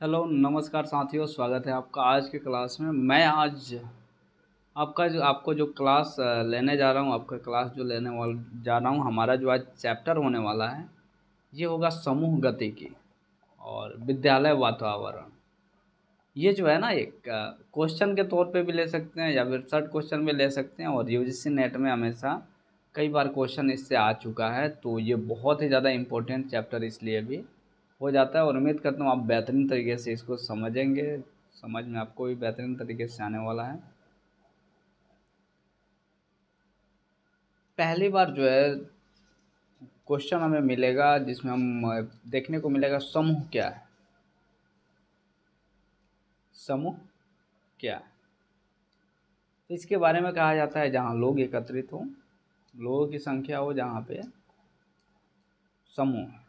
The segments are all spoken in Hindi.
हेलो नमस्कार साथियों, स्वागत है आपका आज के क्लास में। मैं आज आपको जो क्लास लेने जा रहा हूँ, आपका क्लास जो लेने वाला जा रहा हूँ, हमारा जो आज चैप्टर होने वाला है ये होगा समूह गतिकी और विद्यालय वातावरण। ये जो है ना, एक क्वेश्चन के तौर पे भी ले सकते हैं या फिर शॉर्ट क्वेश्चन में ले सकते हैं, और यूजीसी नेट में हमेशा कई बार क्वेश्चन इससे आ चुका है, तो ये बहुत ही ज़्यादा इम्पोर्टेंट चैप्टर इसलिए भी हो जाता है। और उम्मीद करता हूँ आप बेहतरीन तरीके से इसको समझेंगे, समझ में आपको भी बेहतरीन तरीके से आने वाला है। पहली बार जो है क्वेश्चन हमें मिलेगा जिसमें हम देखने को मिलेगा समूह क्या है। समूह क्या है, तो इसके बारे में कहा जाता है जहाँ लोग एकत्रित हों, लोगों की संख्या हो जहाँ पे समूह।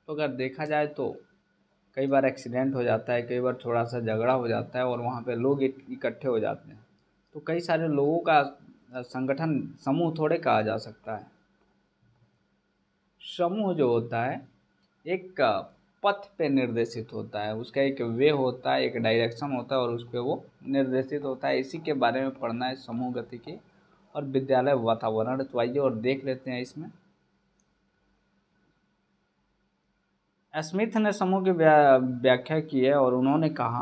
तो अगर देखा जाए तो कई बार एक्सीडेंट हो जाता है, कई बार थोड़ा सा झगड़ा हो जाता है और वहाँ पे लोग इकट्ठे हो जाते हैं, तो कई सारे लोगों का संगठन समूह थोड़े कहा जा सकता है। समूह जो होता है एक पथ पे निर्देशित होता है, उसका एक वे होता है, एक डायरेक्शन होता है और उस पर वो निर्देशित होता है। इसी के बारे में पढ़ना है, समूह गतिकी और विद्यालय वातावरण। तो आइए और देख लेते हैं इसमें। स्मिथ ने समूह की व्याख्या की है और उन्होंने कहा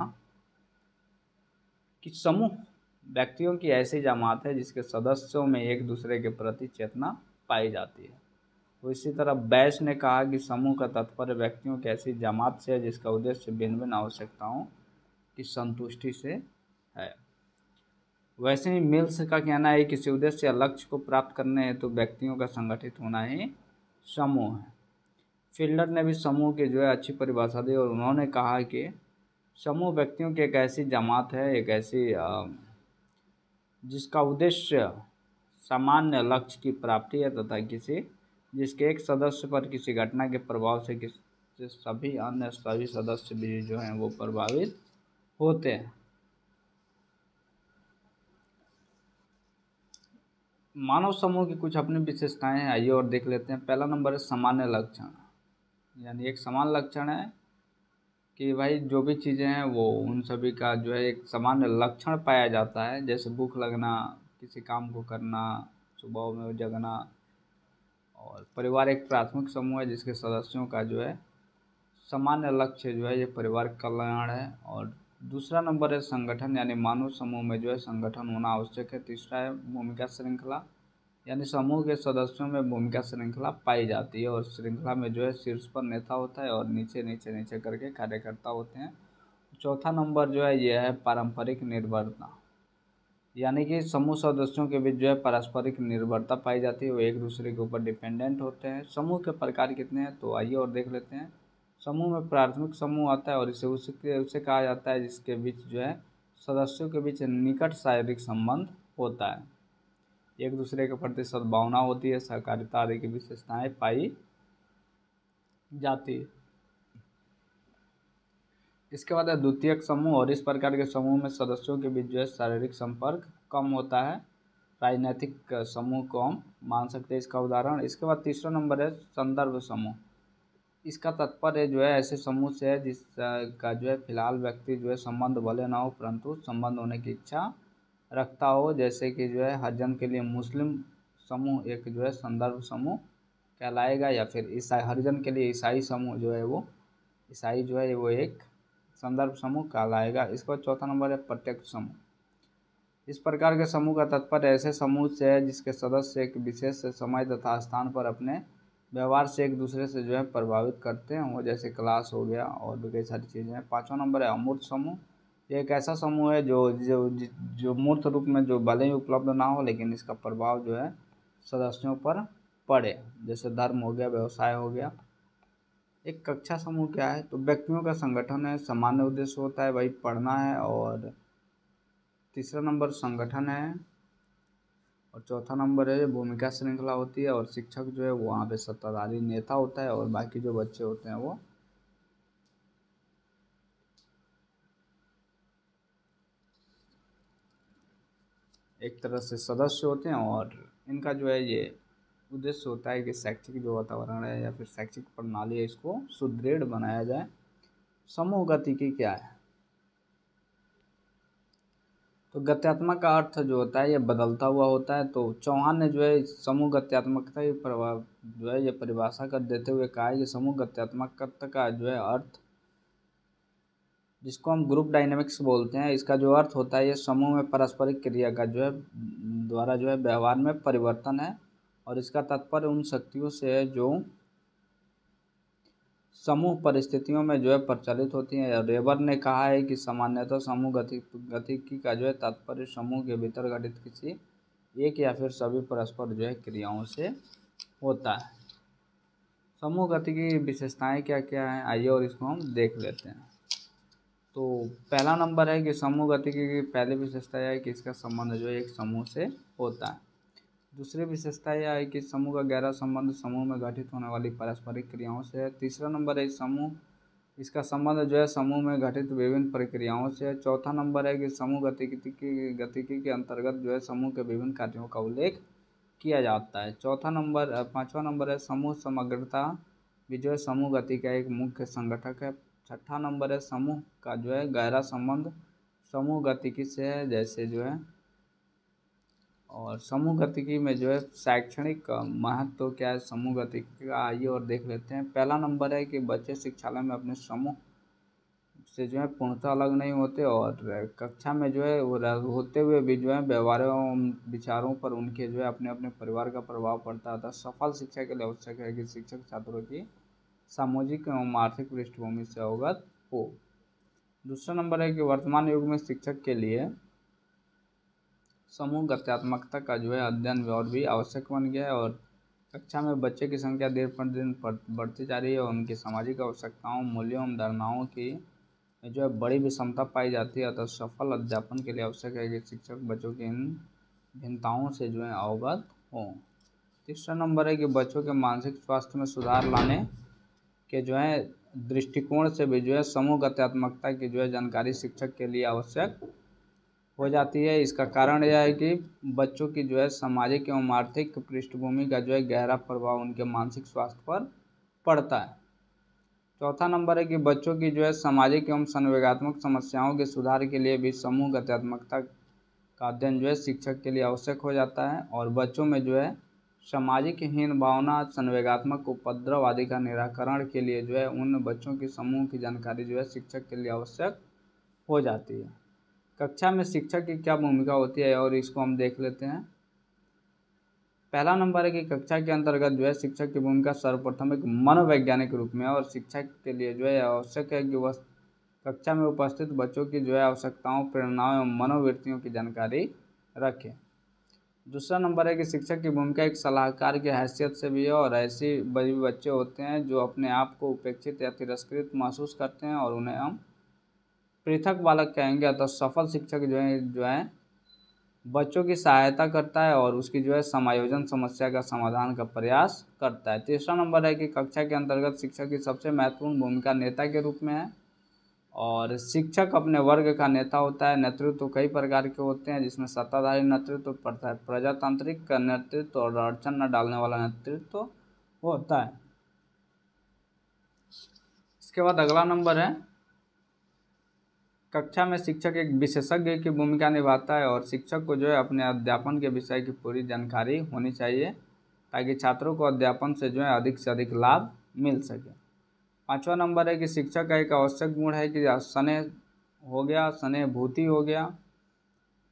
कि समूह व्यक्तियों की ऐसी जमात है जिसके सदस्यों में एक दूसरे के प्रति चेतना पाई जाती है। तो इसी तरह बैश ने कहा कि समूह का तात्पर्य व्यक्तियों की ऐसी जमात से है जिसका उद्देश्य भिन्न भिन्न आवश्यकताओं की संतुष्टि से है। वैसे ही मिल्स का कहना है किसी उद्देश्य या लक्ष्य को प्राप्त करने हेतु व्यक्तियों का संगठित होना ही समूह है। फील्डर ने भी समूह की जो है अच्छी परिभाषा दी और उन्होंने कहा कि समूह व्यक्तियों की एक ऐसी जमात है, एक ऐसी जिसका उद्देश्य सामान्य लक्ष्य की प्राप्ति है तथा किसी जिसके एक सदस्य पर किसी घटना के प्रभाव से किसी सभी अन्य सभी सदस्य भी जो हैं वो प्रभावित होते हैं। मानव समूह की कुछ अपनी विशेषताएं हैं, आइए और देख लेते हैं। पहला नंबर है सामान्य लक्षण, यानी एक समान लक्षण है कि भाई जो भी चीज़ें हैं वो उन सभी का जो है एक सामान्य लक्षण पाया जाता है, जैसे भूख लगना, किसी काम को करना, सुबह में जगना। और परिवार एक प्राथमिक समूह है जिसके सदस्यों का जो है सामान्य लक्ष्य जो है ये परिवार कल्याण है। और दूसरा नंबर है संगठन, यानी मानव समूह में जो है संगठन होना आवश्यक है। तीसरा है भूमिका श्रृंखला, यानी समूह के सदस्यों में भूमिका श्रृंखला पाई जाती है और श्रृंखला में जो है शीर्ष पर नेता होता है और नीचे नीचे नीचे करके कार्यकर्ता होते हैं। चौथा नंबर जो है यह है पारंपरिक निर्भरता, यानी कि समूह सदस्यों के बीच जो है पारस्परिक निर्भरता पाई जाती है, वो एक दूसरे के ऊपर डिपेंडेंट होते हैं। समूह के प्रकार कितने हैं, तो आइए और देख लेते हैं। समूह में प्राथमिक समूह आता है और इसे उसे कहा जाता है जिसके बीच जो है सदस्यों के बीच निकट शारीरिक संबंध होता है, एक दूसरे के प्रति सद्भावना होती है, सहकारिता आदि की विशेषताएं पाई जाती है। इसके बाद है द्वितीयक समूह, और इस प्रकार के समूह में सदस्यों के बीच जो है शारीरिक संपर्क कम होता है। राजनैतिक समूह को हम मान सकते हैं इसका उदाहरण। इसके बाद तीसरा नंबर है संदर्भ समूह। इसका तात्पर्य जो है ऐसे समूह से है जिसका जो है फिलहाल व्यक्ति जो है संबंध भले ना हो परंतु संबंध होने की इच्छा रखता हो, जैसे कि जो है हरिजन के लिए मुस्लिम समूह एक जो है संदर्भ समूह कहलाएगा, या फिर ईसाई हरिजन के लिए ईसाई समूह जो है वो ईसाई जो है वो एक संदर्भ समूह कहलाएगा। इसके बाद चौथा नंबर है प्रत्यक्ष समूह। इस प्रकार के समूह का तात्पर्य ऐसे समूह से है जिसके सदस्य एक विशेष समय तथा स्थान पर अपने व्यवहार से एक दूसरे से जो है प्रभावित करते हैं, वो जैसे क्लास हो गया और भी कई सारी चीज़ें हैं। पांचवा नंबर है अमूर्त समूह। ये एक ऐसा समूह है जो जो जो मूर्त रूप में जो भले ही उपलब्ध ना हो लेकिन इसका प्रभाव जो है सदस्यों पर पड़े, जैसे धर्म हो गया, व्यवसाय हो गया। एक कक्षा समूह क्या है, तो व्यक्तियों का संगठन है, सामान्य उद्देश्य होता है भाई पढ़ना है। और तीसरा नंबर संगठन है और चौथा नंबर है भूमिका श्रृंखला होती है, और शिक्षक जो है वो वहाँ पे सत्ताधारी नेता होता है और बाकी जो बच्चे होते हैं वो एक तरह से सदस्य होते हैं। और इनका जो है ये उद्देश्य होता है कि शैक्षिक जो वातावरण है या फिर शैक्षिक प्रणाली है इसको सुदृढ़ बनाया जाए। समूह गतिकी क्या है? तो गत्यात्मक का अर्थ जो होता है ये बदलता हुआ होता है। तो चौहान ने जो है समूह गत्यात्मकता की प्रभाव जो है ये परिभाषा कर देते हुए कहा है कि समूह गत्यात्मकता का जो है अर्थ, जिसको हम ग्रुप डायनेमिक्स बोलते हैं, इसका जो अर्थ होता है ये समूह में पारस्परिक क्रिया का जो है द्वारा जो है व्यवहार में परिवर्तन है, और इसका तात्पर्य उन शक्तियों से है जो समूह परिस्थितियों में जो है प्रचलित होती हैं। रेबर ने कहा है कि सामान्यतः समूह गतिकी का जो है तात्पर्य समूह के भीतर घटित किसी एक या फिर सभी परस्पर जो है क्रियाओं से होता है। समूह गतिकी की विशेषताएं क्या क्या हैं, आइए और इसको हम देख लेते हैं। तो पहला नंबर है कि समूह गतिकी की पहली विशेषता यह है कि इसका संबंध जो है एक समूह से होता है। दूसरी विशेषता यह है कि समूह का गहरा संबंध समूह में घटित होने वाली पारस्परिक क्रियाओं से है। तीसरा नंबर है इसका संबंध जो है समूह में घटित विभिन्न प्रक्रियाओं से है। चौथा नंबर है कि समूह गतिकी के अंतर्गत जो है समूह के विभिन्न कार्यों का उल्लेख किया जाता है। पाँचवा नंबर है समूह समग्रता भी जो है समूह गति का एक मुख्य संगठक है। छठा नंबर है समूह का जो है गहरा संबंध समूह गतिकी से है, जैसे जो है, और समूह गतिकी में जो है शैक्षणिक महत्व तो क्या है समूह गतिकी का, आइए और देख लेते हैं। पहला नंबर है कि बच्चे शिक्षालय में अपने समूह से जो है पूर्णतः अलग नहीं होते, और कक्षा में जो है वो होते हुए भी जो है व्यवहारों एवं विचारों पर उनके जो है अपने अपने परिवार का प्रभाव पड़ता है। सफल शिक्षा के लिए आवश्यक है कि शिक्षक छात्रों की सामाजिक एवं आर्थिक पृष्ठभूमि से अवगत हो। दूसरा नंबर है कि वर्तमान युग में शिक्षक के लिए समूह गत्यात्मकता का जो है अध्ययन और भी आवश्यक बन गया है, और कक्षा में बच्चे की संख्या दिन पर दिन बढ़ती जा रही है, और उनकी सामाजिक आवश्यकताओं, मूल्यों एवं धारणाओं की जो है बड़ी विषमता पाई जाती है। अतः सफल अध्यापन के लिए आवश्यक है कि शिक्षक बच्चों की इन भिन्नताओं से जो है अवगत हों। तीसरा नंबर है कि बच्चों के मानसिक स्वास्थ्य में सुधार लाने के जो है दृष्टिकोण से भी जो है समूह गत्यात्मकता की जो है जानकारी शिक्षक के लिए आवश्यक हो जाती है। इसका कारण यह है कि बच्चों की जो है सामाजिक एवं आर्थिक पृष्ठभूमि का जो है गहरा प्रभाव उनके मानसिक स्वास्थ्य पर पड़ता है। चौथा नंबर है कि बच्चों की जो है सामाजिक एवं संवेगात्मक समस्याओं के सुधार के लिए भी समूह गत्यात्मकता का अध्ययन जो है शिक्षक के लिए आवश्यक हो जाता है, और बच्चों में जो है सामाजिक हीन भावना, संवेगात्मक उपद्रव आदि का निराकरण के लिए जो है उन बच्चों की समूह की जानकारी जो है शिक्षक के लिए आवश्यक हो जाती है। कक्षा में शिक्षक की क्या भूमिका होती है, और इसको हम देख लेते हैं। पहला नंबर है कि कक्षा के अंतर्गत जो है शिक्षक की भूमिका सर्वप्रथम एक मनोवैज्ञानिक रूप में, और शिक्षक के लिए जो है आवश्यक है कि वह कक्षा में उपस्थित बच्चों की जो है आवश्यकताओं, प्रेरणाओं एवं मनोवृत्तियों की जानकारी रखें। दूसरा नंबर है कि शिक्षक की भूमिका एक सलाहकार की हैसियत से भी है, और ऐसे बच्चे होते हैं जो अपने आप को उपेक्षित या तिरस्कृत महसूस करते हैं, और उन्हें हम पृथक बालक कहेंगे। अतः सफल शिक्षक जो है बच्चों की सहायता करता है, और उसकी जो है समायोजन समस्या का समाधान का प्रयास करता है। तीसरा नंबर है कि कक्षा के अंतर्गत शिक्षक की सबसे महत्वपूर्ण भूमिका नेता के रूप में है, और शिक्षक अपने वर्ग का नेता होता है। नेतृत्व कई प्रकार के होते हैं, जिसमें सत्ताधारी नेतृत्व, प्रजातांत्रिक नेतृत्व और अड़चन न डालने वाला नेतृत्व होता है। इसके बाद अगला नंबर है, कक्षा में शिक्षक एक विशेषज्ञ की भूमिका निभाता है, और शिक्षक को जो है अपने अध्यापन के विषय की पूरी जानकारी होनी चाहिए, ताकि छात्रों को अध्यापन से जो है अधिक से अधिक लाभ मिल सके। पाँचवा नंबर है कि शिक्षक का एक आवश्यक गुण है कि स्नेह हो गया, सहानुभूति हो गया,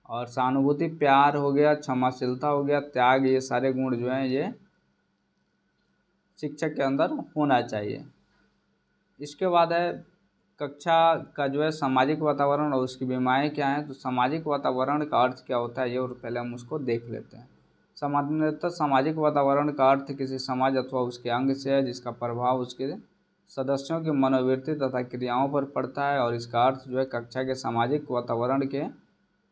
और सहानुभूति, प्यार हो गया, क्षमाशीलता हो गया, त्याग, ये सारे गुण जो हैं ये शिक्षक के अंदर होना चाहिए। इसके बाद है कक्षा का जो है सामाजिक वातावरण और उसकी बीमाएँ क्या हैं। तो सामाजिक वातावरण का अर्थ क्या होता है ये, और पहले हम उसको देख लेते हैं। सामान्यतः सामाजिक वातावरण का अर्थ किसी समाज अथवा उसके अंग से है, जिसका प्रभाव उसके सदस्यों की मनोवृत्ति तथा क्रियाओं पर पड़ता है, और इसका अर्थ जो है कक्षा के सामाजिक वातावरण के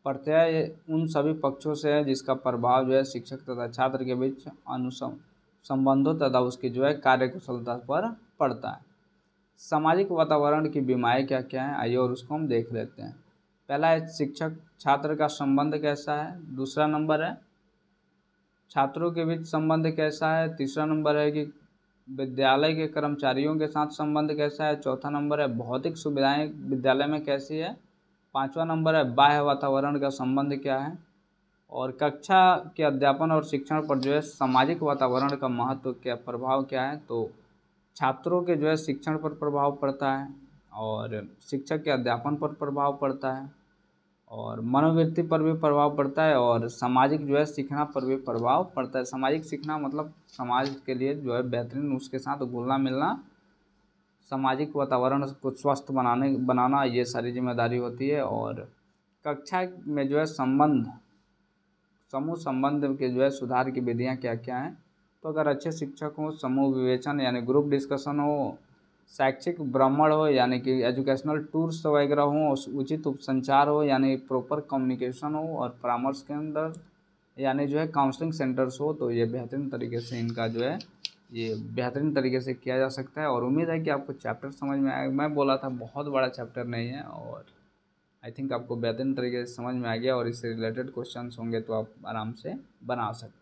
प्रत्यय उन सभी पक्षों से है जिसका प्रभाव जो है शिक्षक तथा छात्र के बीच संबंधों तथा उसकी जो है कार्यकुशलता पर पड़ता है। सामाजिक वातावरण की बीमाएँ क्या क्या हैं, आइए और उसको हम देख लेते हैं। पहला है शिक्षक छात्र का संबंध कैसा है। दूसरा नंबर है छात्रों के बीच संबंध कैसा है। तीसरा नंबर है कि विद्यालय के कर्मचारियों के साथ संबंध कैसा है। चौथा नंबर है भौतिक सुविधाएं विद्यालय में कैसी है। पाँचवा नंबर है बाह्य वातावरण का संबंध क्या है। और कक्षा के अध्यापन और शिक्षण पर जो है सामाजिक वातावरण का महत्व क्या, प्रभाव क्या है। तो छात्रों के जो है शिक्षण पर प्रभाव पड़ता है, और शिक्षक के अध्यापन पर प्रभाव पड़ता है, और मनोवृत्ति पर भी प्रभाव पड़ता है, और सामाजिक जो है सीखना पर भी प्रभाव पड़ता है। सामाजिक सीखना मतलब समाज के लिए जो है बेहतरीन उसके साथ घुलना मिलना, सामाजिक वातावरण को स्वस्थ बनाना ये सारी जिम्मेदारी होती है। और कक्षा में जो है समूह संबंध के जो है सुधार की विधियाँ क्या क्या हैं। तो अगर अच्छे शिक्षक हो, समूह विवेचन यानी ग्रुप डिस्कशन हो, शैक्षिक भ्रमण हो यानी कि एजुकेशनल टूर्स वगैरह हो, उचित उपसंचार हो यानी प्रॉपर कम्युनिकेशन हो, और परामर्श के अंदर यानी जो है काउंसलिंग सेंटर्स हो, तो ये बेहतरीन तरीके से इनका जो है ये बेहतरीन तरीके से किया जा सकता है। और उम्मीद है कि आपको चैप्टर समझ में आएगा। मैं बोला था बहुत बड़ा चैप्टर नहीं है, और आई थिंक आपको बेहतरीन तरीके से समझ में आ गया, और इससे रिलेटेड क्वेश्चंस होंगे तो आप आराम से बना सकते हैं।